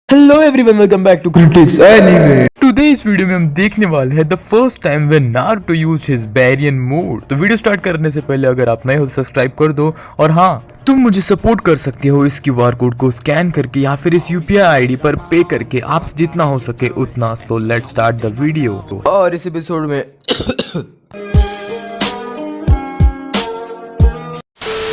Hello everyone, welcome back to critics anime. Today इस video में हम देखने वाले हैं the first time when Naruto used his Baryon mode. तो वीडियो स्टार्ट करने से पहले अगर आप नए हो तो सब्सक्राइब कर दो, और हाँ, तुम मुझे सपोर्ट कर सकते हो इस क्यूआर कोड को स्कैन करके या फिर इस यूपीआई आईडी पर पे करके, आपसे जितना हो सके उतना। So let's start the video. और इस एपिसोड में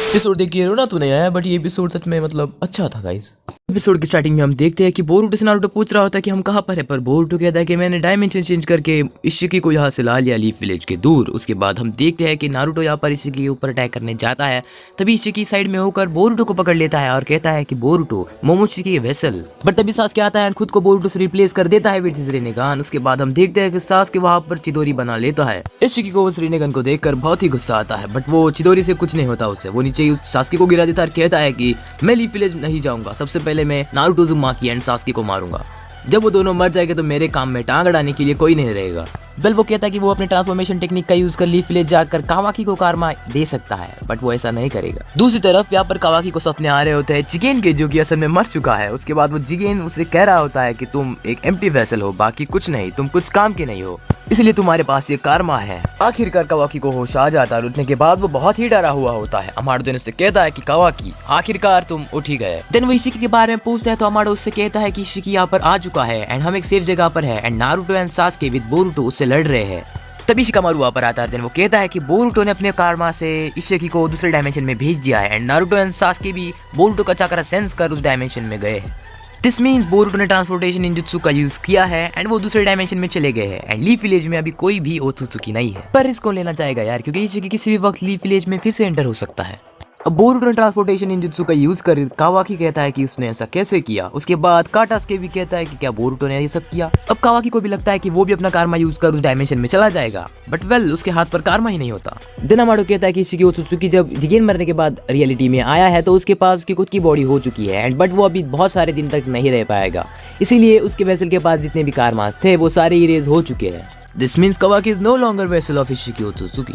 एपिसोड देखिए ना, तो नहीं आया बट ये एपिसोड सच में मतलब अच्छा था गाइस। एपिसोड की स्टार्टिंग में हम देखते हैं कि बोरुतो से नारुतो पूछ रहा होता है कि हम कहाँ पर है, पर बोरुतो कहता है कि मैंने डायमेंशन चेंज करके इशिकी को यहाँ से ला लिया लीफ विलेज के दूर। उसके बाद हम देखते हैं कि नारुतो यहाँ पर इशिकी के ऊपर अटैक करने जाता है, तभी इशिकी साइड में होकर बोरुतो को पकड़ लेता है और कहता है कि बोरुतो मोमोशिकी वेसल। बट तभी सास्के आता है और खुद को बोरुतो से रिप्लेस कर देता है विद हिज रिनेगान। उसके बाद हम देखते हैं कि सास्के वहाँ पर चिदोरी बना लेता है। इशिकी को उस रिनेगान को देखकर बहुत ही गुस्सा आता है, बट वो चिदोरी से कुछ नहीं होता उससे। वो नीचे उस सास्के को गिरा देता है और कहता है कि मैं लीफ विलेज नहीं जाऊंगा, सबसे पहले मैं नारुतो उज़ुमाकी एंड सास्के को मारूंगा। जब वो दोनों मर जाएंगे तो मेरे काम में टांग अड़ाने के लिए कोई नहीं रहेगा। वेल, वो कहता है कि वो अपने ट्रांसफॉर्मेशन टेक्निक का यूज कर लीफ विलेज जाकर कावाकी को कारमा दे सकता है, बट वो ऐसा नहीं करेगा। दूसरी तरफ यहाँ पर कावाकी को सपने आ रहे होते हैं जिगेन के, जो कि असल में मर चुका है। उसके बाद वो जिगेन उसे कह रहा होता है कि तुम एक एम्प्टी वेसल हो, बाकी कुछ नहीं, तुम कुछ काम के नहीं हो, इसलिए तुम्हारे पास ये कारमा है। आखिरकार कावाकी को होश आ जाता है और उठने के बाद वो बहुत ही डरा हुआ होता है। अमाडो उससे कहता है कि कावाकी आखिरकार तुम उठ ही गए। देन वो इशिकी के बारे में पूछता है तो अमाडो उससे कहता है कि इशिकी यहाँ पर आ चुका है एंड हम एक सेफ जगह पर है and Naruto and Sasuke with Boruto उससे लड़ रहे हैं। तभी शिकामारू वहाँ पर आता है। देन वो कहता है कि बोरुतो ने अपने कारमा से इशिकी को दूसरे डायमेंशन में भेज दिया है एंड नारुतो एंड सास्के भी बोरुतो का चक्रा सेंस कर उस डायमेंशन में गए हैं। दिस मीन्स बोरुतो ने ट्रांसपोर्टेशन निंजुत्सु का यूज किया है एंड वो दूसरे डायमेंशन में चले गए हैं एंड लीफ विलेज में अभी कोई भी ओत्सुत्सुकी नहीं है। पर इसको लेना चाहेगा यार, क्योंकि इशिकी किसी भी वक्त लीफ विलेज में फिर से एंटर हो सकता है। अब बोरुतो ने ट्रांसपोर्टेशन निंजुत्सु का यूज कर कावाकी कहता है कि उसने ऐसा कैसे किया। उसके बाद काटास्के भी कहता है कि क्या बोरुतो ने ये सब किया। अब कावाकी को भी लगता है कि वो भी अपना कारमा यूज कर उस डायमेंशन में चला जाएगा, बट वेल उसके हाथ पर कारमा ही नहीं होता। देन अमाडो कहता है कि इशिकी ओत्सुत्सुकी जब जिगेन मरने के बाद रियलिटी में आया है तो उसके पास उसकी खुद की बॉडी हो चुकी है एंड बट वो अभी बहुत सारे दिन तक नहीं रह पाएगा, इसीलिए उसके वेसल के पास जितने भी कारमास थे वो सारे इरेज हो चुके हैं। This means Kawaki is no longer vessel of Isshiki Otsutsuki.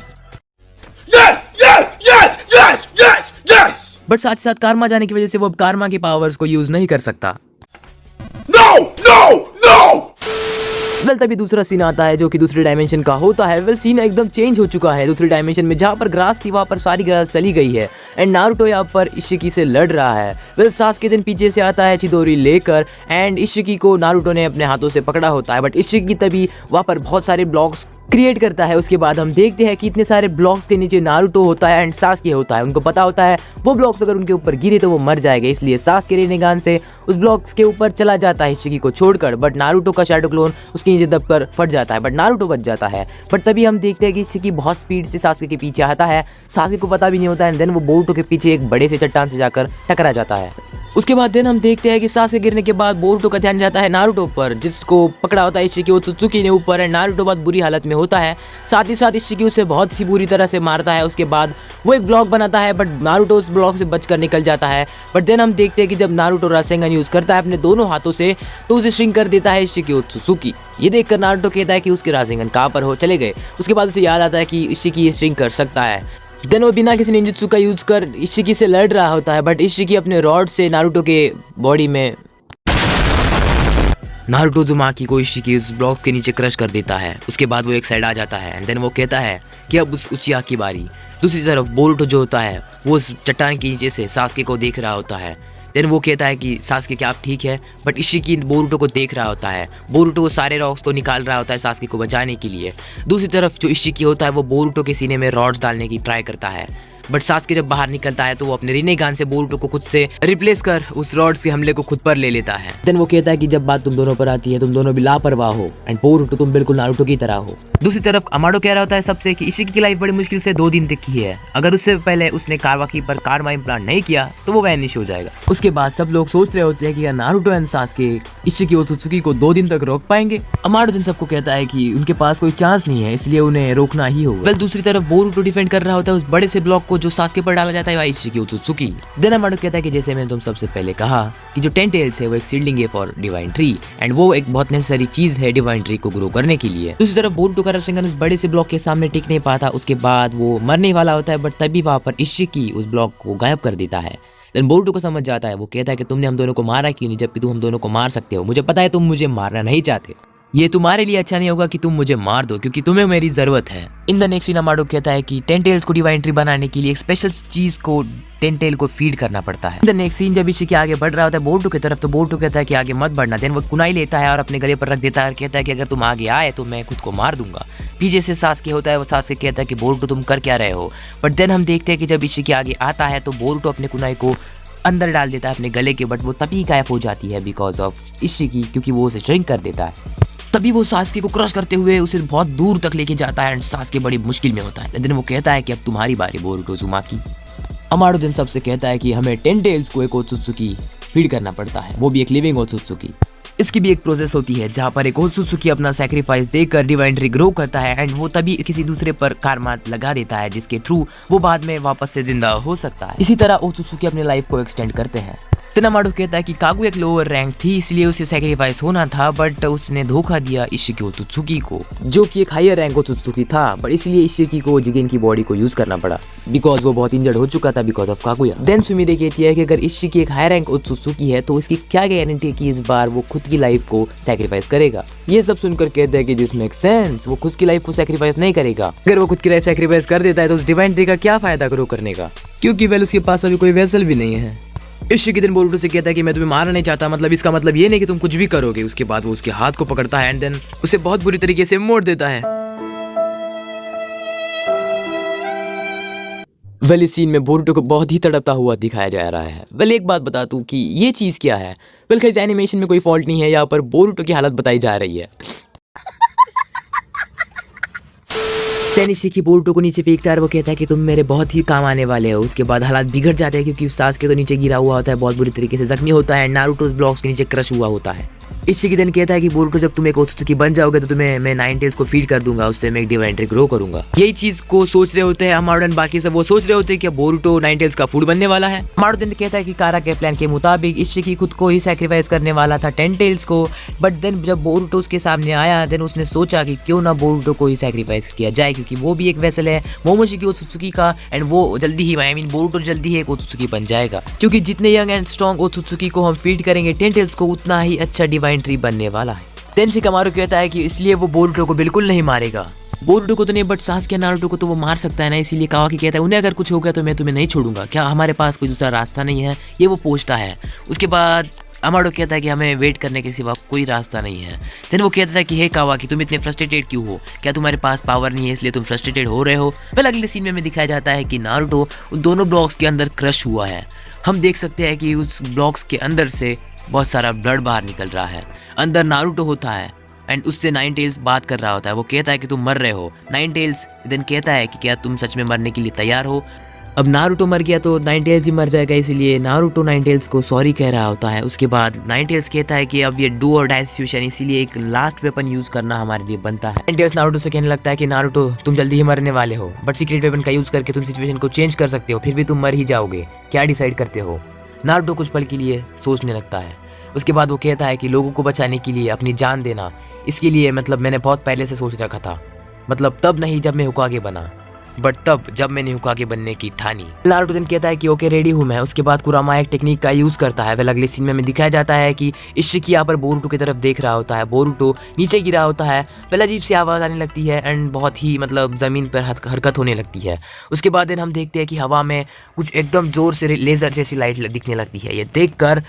But साथ ही साथ कारमा जाने की वजह से वो अब कारमा के पावर्स को यूज नहीं कर सकता। वेल, तभी दूसरा सीन आता है जो कि दूसरे डायमेंशन का होता है। वेल, सीन एकदम चेंज हो चुका है। दूसरे डायमेंशन में जहाँ पर ग्रास थी वहाँ पर सारी ग्रास चली गई है एंड नारुतो यहाँ पर इशिकी से लड़ रहा है। वेल, सास्के दिन पीछे से आता है चिदोरी लेकर एंड इशिकी को नारुतो ने अपने हाथों से पकड़ा होता है, बट इशिकी तभी वहाँ पर बहुत सारे ब्लॉक्स क्रिएट करता है। उसके बाद हम देखते हैं कि इतने सारे ब्लॉक्स के नीचे नारुतो होता है एंड सास्के होता है। उनको पता होता है वो ब्लॉक्स अगर उनके ऊपर गिरे तो वो मर जाएगा, इसलिए सास्के रिनेगान से उस ब्लॉक्स के ऊपर चला जाता है इशिकी को छोड़कर, बट नारुतो का शैडो क्लोन उसके नीचे दबकर फट जाता है, बट नारुतो बच जाता है। बट तभी हम देखते हैं कि इशिकी बहुत स्पीड से सास्के के पीछे आता है, सास्के को पता भी नहीं होता है, देन वो बोरुतो के पीछे एक बड़े से चट्टान से जाकर टकरा जाता है। उसके बाद देन हम देखते हैं कि सास्के गिरने के बाद बोरुतो का ध्यान जाता है नारुतो पर, जिसको पकड़ा होता है इशिकी ओत्सुत्सुकी ने ऊपर एंड नारुतो बहुत बुरी हालत में होता है। साथ ही साथ इशिकी उसे बहुत ही बुरी तरह से मारता है। उसके बाद वो एक ब्लॉक बनाता है, बट नारुतो उस ब्लॉक से बचकर निकल जाता है। बट देन हम देखते हैं कि जब नारुतो रासेंगन यूज करता है अपने दोनों हाथों से तो उसे श्रिंक कर देता है इशिकी ओत्सुत्सुकी। ये देखकर नारुतो कहता है कि उसके रासेंगन कहाँ पर हो चले गए। उसके बाद उसे याद आता है कि इशिकी ये श्रिंक कर सकता है। देन वो बिना किसी निंजुत्सु का यूज कर इशिकी से लड़ रहा होता है, बट इशिकी अपने रॉड से नारुतो के बॉडी में नारुतो उज़ुमाकी को इशिकी उस ब्लॉक के नीचे क्रश कर देता है। उसके बाद वो एक साइड आ जाता है एंड देन वो कहता है कि अब उस उचिया की बारी। दूसरी तरफ बोरुतो जो होता है वो उस चट्टान के नीचे से सास्के को देख रहा होता है। देन वो कहता है कि सास्के क्या आप ठीक है, बट इशिकी बोरुतो को देख रहा होता है। बोरुतो सारे रॉक्स को निकाल रहा होता है सास्के को बचाने के लिए। दूसरी तरफ जो इशिकी होता है वो बोरुतो के सीने में रॉड्स डालने की ट्राई करता है, बट सास्के जब बाहर निकलता है तो वो अपने रिनेगान से बोरुतो को खुद से रिप्लेस कर उस रॉड्स के हमले को खुद पर ले लेता है। देन वो कहता है कि जब बात तुम दोनों पर आती है तुम दोनों भी लापरवाह हो एंड बोरुतो तुम बिल्कुल नारुतो की तरह हो। दूसरी तरफ अमाडो कह रहा होता है सबसे कि इशिकी की लाइफ बड़ी मुश्किल से 2 दिन तक की है, अगर उससे पहले उसने कावाकी पर कारमा इम्प्लांट नहीं किया तो वो वैनिश हो जाएगा। उसके बाद सब लोग सोच रहे होते हैं कि नारुतो एंड सास्के इशिकी ओत्सुत्सुकी को 2 दिन तक रोक पाएंगे। अमाडो दिन सबको कहता है कि उनके पास कोई चांस नहीं है, इसलिए उन्हें रोकना ही होगा। वेल, दूसरी तरफ बोरुतो डिफेंड कर रहा होता है उस बड़े से ब्लॉक को जो सास्के पर डाला जाता है इशिकी ओत्सुत्सुकी। देन अमाडो कहता है कि जैसे मैंने तुम सबसे पहले कहा कि जो 10 टेल्स है वो एक सीडलिंग है फॉर डिवाइन ट्री एंड वो एक बहुत नेसेसरी चीज है डिवाइन ट्री को ग्रो करने के लिए। दूसरी तरफ बोरुतो का रासेंगन उस बड़े से ब्लॉक के सामने टिक नहीं पाता। उसके बाद वो मरने वाला होता है, बट तभी वहां पर इशिकी उस ब्लॉक को गायब कर देता है देन बोरुटो को समझ जाता है, वो कहता है कि तुमने हम दोनों को मारा क्यों नहीं, जबकि तुम हम दोनों को मार सकते हो। मुझे पता है तुम मुझे मारना नहीं चाहते, ये तुम्हारे लिए अच्छा नहीं होगा कि तुम मुझे मार दो, क्योंकि तुम्हें मेरी जरूरत है। In the next scene Amado कहता है कि टेंटेल्स को डिवाइन ट्री बनाने के लिए एक स्पेशल चीज को टेंटेल को फीड करना पड़ता है। इन द नेक्स्ट सीन जब इशिकी आगे बढ़ रहा होता है बोरुटो की तरफ, तो बोरुटो कहता है कि आगे मत बढ़ना। देन वो कुनाई लेता है और अपने गले पर रख देता है और कहता है कि अगर तुम आगे आए तो मैं खुद को मार दूंगा। पीछे से सासके होता है, वो सासके कहता है कि बोरुटो तुम कर क्या रहे हो। बट देन हम देखते हैं कि जब इशिकी आगे आता है तो बोरुटो अपने कुनाई को अंदर डाल देता है अपने गले के, बट वो तभी गायब हो जाती है बिकॉज ऑफ इशिकी, क्योंकि वो उसे ड्रिंक कर देता है। तभी वो सासके को क्रश करते हुए उसे बहुत दूर तक लेके जाता है एंड सासके बड़ी मुश्किल में होता है। लेकिन वो कहता है कि अब तुम्हारी बारी बोरुटो उज़ुमाकी। अमाडो दिन सबसे कहता है कि हमें 10 टेल्स को एक ओत्सुत्सुकी फीड करना पड़ता है, वो भी एक लिविंग ओत्सुत्सुकी। इसकी भी एक प्रोसेस होती है जहाँ पर एक ओत्सुत्सुकी अपना सैक्रिफाइस देकर डिवाइन ट्री ग्रो करता है एंड वो तभी किसी दूसरे पर कार्मा लगा देता है, जिसके थ्रू वो बाद में वापस से जिंदा हो सकता है। इसी तरह ओत्सुत्सुकी अपने लाइफ को एक्सटेंड करते हैं। फिर अमाडो कहता है कि कागु एक लोअर रैंक थी, इसलिए उसे सैक्रिफाइस होना था, बट उसने धोखा दिया इशिकी ओत्सुत्सुकी को, जो कि एक हायर रैंक ओत्सुत्सुकी था, बट इसलिए इशिकी को जिगेन की बॉडी को यूज करना पड़ा बिकॉज वो बहुत इंजर्ड हो चुका था because of Kaguya. Then Sumire कहती है कि अगर इशिकी एक हायर रैंक ओत्सुत्सुकी है तो इसकी क्या गारंटी है कि इस बार वो खुद की लाइफ को सैक्रिफाइस करेगा। ये सब सुनकर कहते हैं कि दिस मेक सेंस, वो खुद की लाइफ को सैक्रिफाइस नहीं करेगा। अगर वो खुद की लाइफ सैक्रिफाइस कर देता है तो उस डिवाइन ट्री का क्या फायदा ग्रो करने का, क्योंकि वेल उसके पास अभी कोई वेसल भी नहीं है। इशिकी दिन बोरुटो से कहता है कि मैं तुम्हें मारना नहीं चाहता, मतलब इसका मतलब ये नहीं कि तुम कुछ भी करोगे। उसके बाद वो उसके हाथ को पकड़ता है एंड देन उसे बहुत बुरी तरीके से मोड़ देता है। वेल इस सीन में बोरुटो को बहुत ही तड़पता हुआ दिखाया जा रहा है। वेल एक बात बता दूं कि ये चीज़ क्या है। वेल खैर एनिमेशन में कोई फॉल्ट नहीं है, यहाँ पर बोरुटो की हालत बताई जा रही है। इशिकी बोरुटो को नीचे फेंकता है और वो कहता है कि तुम मेरे बहुत ही काम आने वाले हो। उसके बाद हालात बिगड़ जाते हैं क्योंकि सासके तो नीचे गिरा हुआ होता है, बहुत बुरी तरीके से जख्मी होता है, नारुतो उस ब्लॉक्स के नीचे क्रश हुआ होता है। इशिकी दिन कहता है कि बोरुटो जब तुम एक ओत्सुत्सुकी बन जाओगे तो तुम्हें मैं 9 टेल्स को फीड कर दूंगा, उससे मैं एक डिवाइन ट्री ग्रो करूंगा। यही चीज को सोच रहे होते हैं अमाडो एंड बाकी सब, वो सोच रहे होते हैं कि बोरुटो 9 टेल्स का फूड बनने वाला है। अमाडो दिन कहता है कि कारा के प्लान के मुताबिक इशिकी खुद को ही सैक्रिफाइस करने वाला था 10 टेल्स को, बट देन जब बोरुटो उसके सामने आया देन उसने सोचा कि क्यों ना बोरुटो को ही सैक्रिफाइस किया जाए, क्योंकि वो भी एक वेसल है मोमोशिकी ओत्सुत्सुकी का एंड वो जल्दी ही बोरुटो जल्दी ही एक ओत्सुत्सुकी बन जाएगा, क्योंकि जितने यंग एंड स्ट्रॉन्ग ओत्सुत्सुकी को हम फीड करेंगे 10 टेल्स को उतना ही अच्छा डिवाइन ट्री बनने वाला है। देन शिकामारू कहता है कि इसलिए वो बोरुटो को बिल्कुल नहीं मारेगा। बोरुटो को तो नहीं बट सासके नारुतो को तो वो मार सकता है ना, इसीलिए कावाकी कहता है उन्हें अगर कुछ हो गया तो मैं तुम्हें नहीं छोड़ूंगा, क्या हमारे पास कोई दूसरा रास्ता नहीं है, ये वो पूछता है। उसके बाद अमाडो कहता है कि हमें वेट करने के सिवा कोई रास्ता नहीं है। देन वो कहता है कि हे कावाकी तुम इतने फ्रस्ट्रेटेड क्यों हो, क्या तुम्हारे पास पावर नहीं है इसलिए तुम फ्रस्ट्रेटेड हो रहे हो। फिर अगले सीन में दिखाया जाता है कि नारुतो उन दोनों ब्लॉक्स के अंदर क्रश हुआ है। हम देख सकते हैं कि उस ब्लॉक्स के अंदर से बहुत सारा ब्लड बाहर निकल रहा है। अंदर नारुतो होता है एंड उससे 9 टेल्स बात कर रहा होता है। वो कहता है कि तुम मर रहे हो। 9 टेल्स देन कहता है कि क्या तुम सच में मरने के लिए तैयार हो। अब नारुतो मर गया तो 9 टेल्स ही मर जाएगा, इसलिए नारुतो 9 टेल्स को सॉरी कह रहा होता है। उसके बाद 9 टेल्स कहता है कि अब ये डू और डाई सिचुएशन, इसीलिए एक लास्ट वेपन यूज करना हमारे लिए बनता है। 9 टेल्स नारुतो से कहने लगता है कि नारुतो तुम जल्दी ही मरने वाले हो, बट सीक्रेट वेपन का यूज करके तुम सिचुएशन को चेंज कर सकते हो, फिर भी तुम मर ही जाओगे, क्या डिसाइड करते हो। नारुतो कुछ पल के लिए सोचने लगता है। उसके बाद वो कहता है कि लोगों को बचाने के लिए अपनी जान देना, इसके लिए मतलब मैंने बहुत पहले से सोच रखा था, मतलब तब नहीं जब मैं होकागे बना, बट तब जब मैंने होकागे बनने की ठानी। नारुतो दिन कहता है कि ओके रेडी हूँ मैं। उसके बाद कुरामा एक टेक्निक का यूज करता है। वह अगले सीन में दिखाया जाता है कि इशिकी यहाँ पर बोरुटो की तरफ देख रहा होता है, बोरुटो नीचे गिरा होता है, पहले अजीब सी आवाज़ आने लगती है एंड बहुत ही मतलब ज़मीन पर हरकत होने लगती है। उसके बाद हम देखते हैं कि हवा में कुछ एकदम जोर से लेज़र जैसी लाइट दिखने लगती है। ये देखकर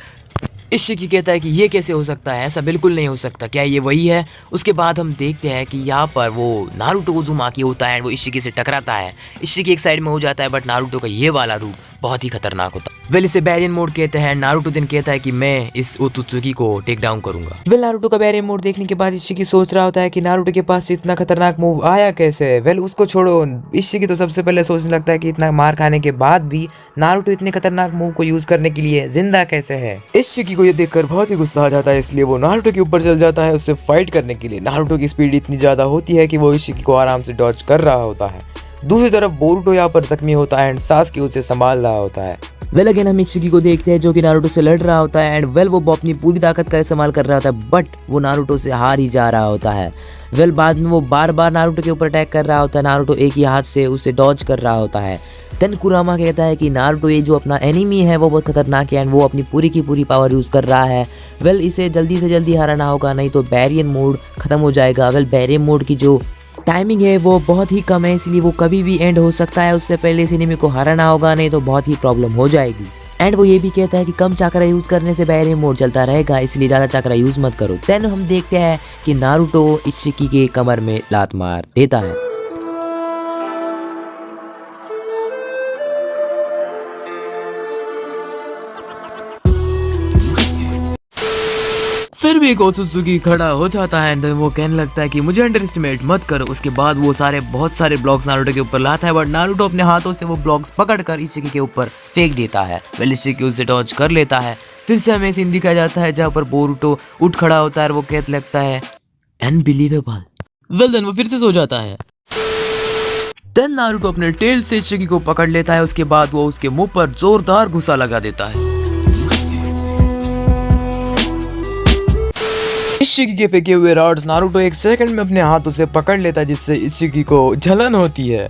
इशिकी कहता है कि ये कैसे हो सकता है, ऐसा बिल्कुल नहीं हो सकता, क्या ये वही है। उसके बाद हम देखते हैं कि यहाँ पर वो नारुतो उज़ुमाकी होता है, वो इशिकी से टकराता है। इशिकी एक साइड में हो जाता है बट नारुतो का ये वाला रूप बहुत ही खतरनाक होता है। वेल इसे बैरियर मोड कहते हैं। नारुतो दिन कहता है कि मैं इस ओत्सुत्सुकी को टेक डाउन करूंगा। वेल नारुतो का बैरियर मोड देखने के बाद इशिकी सोच रहा होता है कि नारुतो के पास इतना खतरनाक मूव आया कैसे। वेल उसको छोड़ो, इशिकी तो सबसे पहले सोचने लगता है कि इतना मार खाने के बाद भी नारुतो इतने खतरनाक मूव को यूज करने के लिए जिंदा कैसे है। इशिकी को ये देखकर बहुत ही गुस्सा आ जाता है, इसलिए वो नारुतो के ऊपर चल जाता है उससे फाइट करने के लिए। नारुतो की स्पीड इतनी ज्यादा होती है कि वो इशिकी को आराम से डॉज कर रहा होता है। दूसरी तरफ बोरुटो यहाँ पर जख्मी होता है एंड सासके उसे संभाल रहा होता है। वेल अगेन हम इशिकी को देखते हैं जो कि नारुतो से लड़ रहा होता है एंड वेल वो अपनी पूरी ताकत का इस्तेमाल कर रहा होता है बट वो नारुतो से हार ही जा रहा होता है। वेल बाद में वो बार बार नारुतो के ऊपर अटैक कर रहा होता है। नारुतो एक ही हाथ से उसे डॉज कर रहा होता है। देन कुरामा कहता है कि नारुतो ये जो अपना एनिमी है वो बहुत खतरनाक है एंड वो अपनी पूरी की पूरी पावर यूज़ कर रहा है। वेल इसे जल्दी से जल्दी हराना होगा, नहीं तो बैरियर मोड खत्म हो जाएगा। वेल बैरियर मोड की जो टाइमिंग है वो बहुत ही कम है, इसलिए वो कभी भी एंड हो सकता है। उससे पहले इस एनिमी को हराना होगा, नहीं तो बहुत ही प्रॉब्लम हो जाएगी। एंड वो ये भी कहता है कि कम चाकरा यूज़ करने से बैरियर मोड चलता रहेगा, इसलिए ज़्यादा चाकरा यूज़ मत करो। देन हम देखते हैं कि नारुतो इशिकी के कमर में लात मार देता है। फिर भी ओत्सुकी खड़ा हो जाता है एंड वो कहने लगता है कि मुझे अंडर एस्टिमेट मत करो। उसके बाद वो बहुत सारे ब्लॉक्स नारुतो के ऊपर लाता है, बट नारुतो अपने हाथों से वो ब्लॉक्स पकड़कर इशिकी के ऊपर फेंक देता है। वेल इशिकी उसे डॉज कर लेता है। फिर से हमें सीन दिखाया जाता है जहाँ पर बोरुतो उठ खड़ा होता है और वो कहने लगता है अनबिलीवेबल। वेल देन वो फिर से सो जाता है। देन नारुतो अपने टेल से इशिकी को पकड़ लेता है। उसके बाद वो उसके मुंह पर जोरदार घुसा लगा देता है। इशिकी के फेंके हुए रॉड्स नारुतो एक सेकंड में अपने हाथों से पकड़ लेता है, जिससे इशिकी को जलन होती है।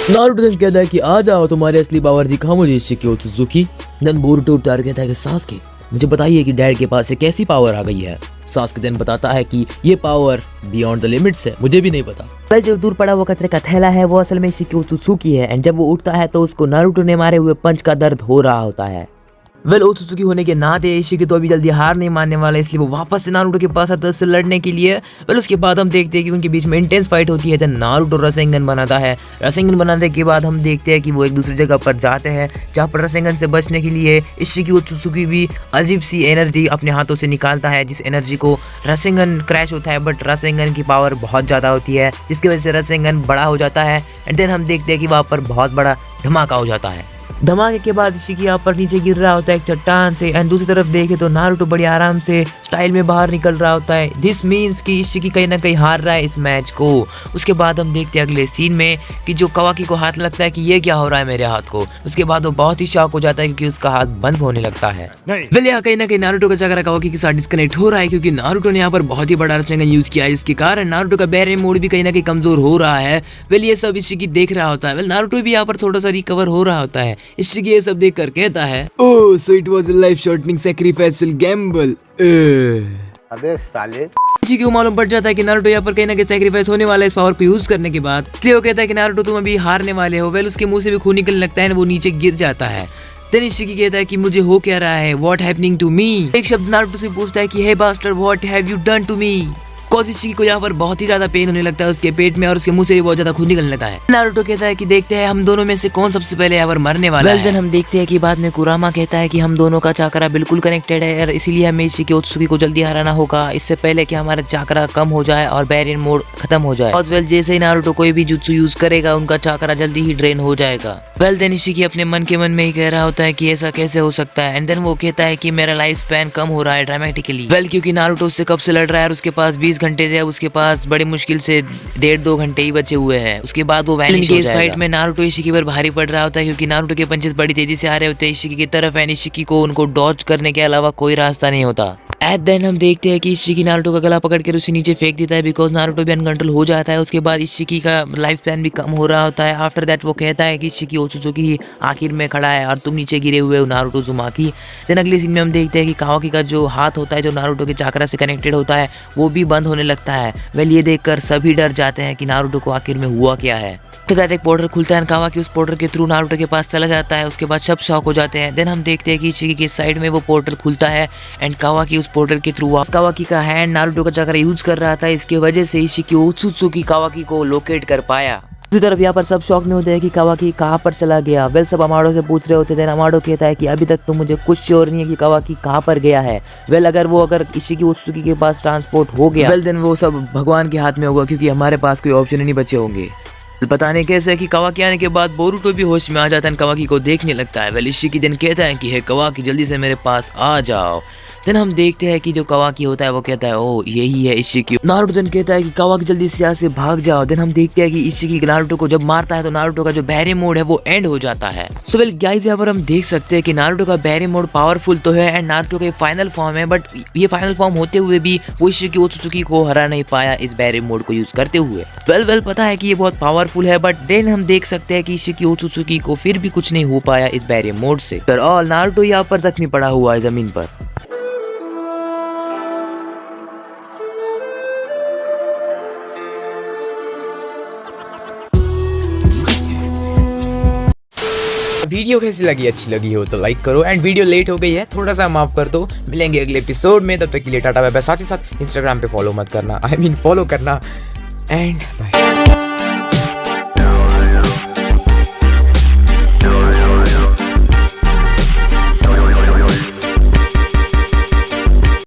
नारुतो देन कहता है कि आ जाओ, तुम्हारी असली पावर दिखा मुझे इशिकी ओत्सुकी। देन बोरुतो उठाकर कहता है कि सासके मुझे बताइए कि डैड के पास एक कैसी पावर आ गई है। सासके देन बताता है कि ये पावर बियॉन्ड द लिमिट्स है, मुझे भी नहीं पता। वेल जो दूर पड़ा वो कचरे का थैला है वो असल में इशिकी ओत्सुकी है एंड जब वो उठता है तो उसको नारुतो ने मारे हुए पंच का दर्द हो रहा होता है। वेल ओत्सुकी होने के नाते इशिकी तो अभी जल्दी हार नहीं मानने वाला, इसलिए वो वापस से नारुतो के पास आता है उससे लड़ने के लिए। वेल उसके बाद हम देखते हैं कि उनके बीच में इंटेंस फाइट होती है। देन नारुतो रसेंगन बनाता है। रसेंगन बनाने के बाद हम देखते हैं कि वो एक दूसरी जगह पर जाते हैं, जहाँ पर रसेंगन से बचने के लिए इशिकी ओत्सुकी भी अजीब सी एनर्जी अपने हाथों से निकालता है, जिस एनर्जी को रसेंगन क्रैश होता है। बट रसेंगन की पावर बहुत ज़्यादा होती है, जिसकी वजह से रसेंगन बड़ा हो जाता है एंड देन हम देखते हैं कि वहाँ पर बहुत बड़ा धमाका हो जाता है। धमाके के बाद इशिकी यहाँ पर नीचे गिर रहा होता है एक चट्टान से एंड दूसरी तरफ देखे तो नारुतो बड़ी आराम से स्टाइल में बाहर निकल रहा होता है। दिस मीन्स कि इशिकी कहीं ना कहीं हार रहा है इस मैच को। उसके बाद हम देखते हैं अगले सीन में कि जो कावाकी को हाथ लगता है कि ये क्या हो रहा है मेरे हाथ को। उसके बाद वो बहुत ही शॉक हो जाता है क्योंकि उसका हाथ बंद होने लगता है। वेल यहाँ कहीं ना कहीं नारुतो का चक्कर कावाकी के साथ डिस्कनेक्ट हो रहा है, क्योंकि नारुतो ने यहाँ पर बहुत ही बड़ा रसेंगन यूज किया है, जिसके कारण नारुतो का बैरियर मोड भी कहीं ना कहीं कमजोर हो रहा है। वेल ये सब इशिकी देख रहा होता है। वेल नारुतो भी यहाँ पर थोड़ा सा रिकवर हो रहा होता है। इशिकी ये सब कर कहता है oh so it was a life shortening sacrificial gamble. अबे साले। इशिकी को मालूम पड़ जाता है कि नारुतो यहाँ पर कहीं ना कहीं सैक्रिफाइस होने वाला है इस पावर को यूज करने के बाद। इसलिए वो कहता है कि नारुतो तुम अभी हारने वाले हो। वेल उसके मुंह से भी खून निकलने लगता है, वो नीचे गिर जाता है। देन इशिकी कहता है कि मुझे हो क्या रहा है, व्हाट हैपनिंग टू मी। एक शब्द नारुतो से पूछता है कि hey bastard what have you done to me. इशिकी को यहाँ पर बहुत ही ज्यादा पेन होने लगता है उसके पेट में और उसके मुंह से भी बहुत ज्यादा खून निकलने लगता है। नारुतो कहता है कि देखते हैं हम दोनों में से कौन सबसे पहले यहाँ पर मरने वाला है। देन हम देखते हैं कि बाद में कुरामा कहता है कि हम दोनों का चाकरा बिल्कुल कनेक्टेड है और इसीलिए हमें इशिकी ओत्सुकी को जल्दी हराना होगा, इससे पहले कि हमारा चाकरा कम हो जाए और बैरियर मोड खत्म हो जाए। वेल जैसे ही नारुतो कोई भी जुत्सु यूज करेगा उनका चाकरा जल्दी ही ड्रेन हो जाएगा। वेल देन इशिकी अपने मन के मन में ही कह रहा होता है कि ऐसा कैसे हो सकता है एंड देन वो कहता है कि मेरा लाइफ स्पैन कम हो रहा है ड्रामेटिकली। वेल क्योंकि नारुतो उससे कब से लड़ रहा है और उसके पास 20 घंटे थे, उसके पास बड़ी मुश्किल से 1.5-2 घंटे ही बचे हुए हैं। उसके बाद वो वैनिश हो जाएगा। इस फाइट में नारुतो इशिकी पर भारी पड़ रहा होता है क्योंकि नारुतो के पंचेस बड़ी तेजी से आ रहे होते हैं इशिकी की तरफ एंड इशिकी को उनको डॉज करने के अलावा कोई रास्ता नहीं होता। एट देन हम देखते हैं कि इशिकी नारुतो का गला पकड़ कर उसे नीचे फेंक देता है बिकॉज नारुतो भी अनकंट्रोल हो जाता है। उसके बाद इशिकी का लाइफ स्पैन भी कम हो रहा होता है। आफ्टर दैट वो कहता है कि इशिकी ओत्सुकी आखिर में खड़ा है और तुम नीचे गिरे हुए हो नारुतो उज़ुमाकी। देन अगले सीन में हम देखते हैं कि कावाकी का जो हाथ होता है जो नारुतो के चाकरा से कनेक्टेड होता है वो भी बंद होने लगता है। वेल ये देखकर सभी डर जाते हैं कि नारुतो को आखिर में हुआ क्या है। एक पोर्टल खुलता है, कावाकी उस पोर्टल के थ्रू नारुतो के पास चला जाता है। उसके बाद सब शॉक हो जाते हैं। देन हम देखते हैं कि इशिकी के साइड में वो पोर्टल खुलता है एंड कावाकी उस पोर्टल के थ्रू कावाकी का हैंड नारुतो का चक्र यूज कर रहा था, इसकी वजह से इशिकी ओत्सुकी कावाकी को लोकेट कर पाया। दूसरी तरफ यहाँ पर सब शौक में होते हैं कि कावाकी कहाँ पर चला गया। वेल सब अमाडो से पूछ रहे होते थे। अमाडो कहता है कि अभी तक तो मुझे कुछ श्योर नहीं है कि कावाकी कहाँ पर गया है। वेल अगर इशिकी ओत्सुकी के पास ट्रांसपोर्ट हो गया वेल देन वो सब भगवान के हाथ में होगा क्योंकि हमारे पास कोई ऑप्शन ही नहीं बचे होंगे। पता नहीं कैसे कि कावाकी आने के बाद बोरुतो भी होश में आ जाता है, कावाकी को देखने लगता है। वेल इशिकी दिन कहता है कि हे कावाकी जल्दी से मेरे पास आ जाओ। देन हम देखते हैं कि जो कावाकी होता है वो कहता है ओ यही है इशिकी। नारुतो देन कहता है कि कावाकी जल्दी से यहाँ से भाग जाओ। देन हम देखते हैं कि इशिकी नारुतो को जब मारता है तो नारुतो का जो बैरी मोड है वो एंड हो जाता है। सो वेल गाइस, यहाँ पर हम देख सकते हैं कि नारुतो का बैरी मोड पावरफुल तो है एंड नारुतो का फाइनल फॉर्म है, बट ये फाइनल फॉर्म होते हुए भी वो इशिकी ओत्सुकी को हरा नहीं पाया इस बैरी मोड को यूज करते हुए। वेल पता है कि ये बहुत पावरफुल है, बट देन हम देख सकते हैं कि इशिकी ओत्सुकी को फिर भी कुछ नहीं हो पाया इस बैरी मोड से। और नारुतो यहाँ पर जख्मी पड़ा हुआ है जमीन पर। वीडियो कैसी लगी, अच्छी लगी हो तो लाइक करो एंड वीडियो लेट हो गई है थोड़ा सा माफ कर दो। मिलेंगे अगले एपिसोड में, तब तक के लिए टाटा बाय बाय। साथ ही साथ इंस्टाग्राम पे फॉलो मत करना, फॉलो करना एंड बाय।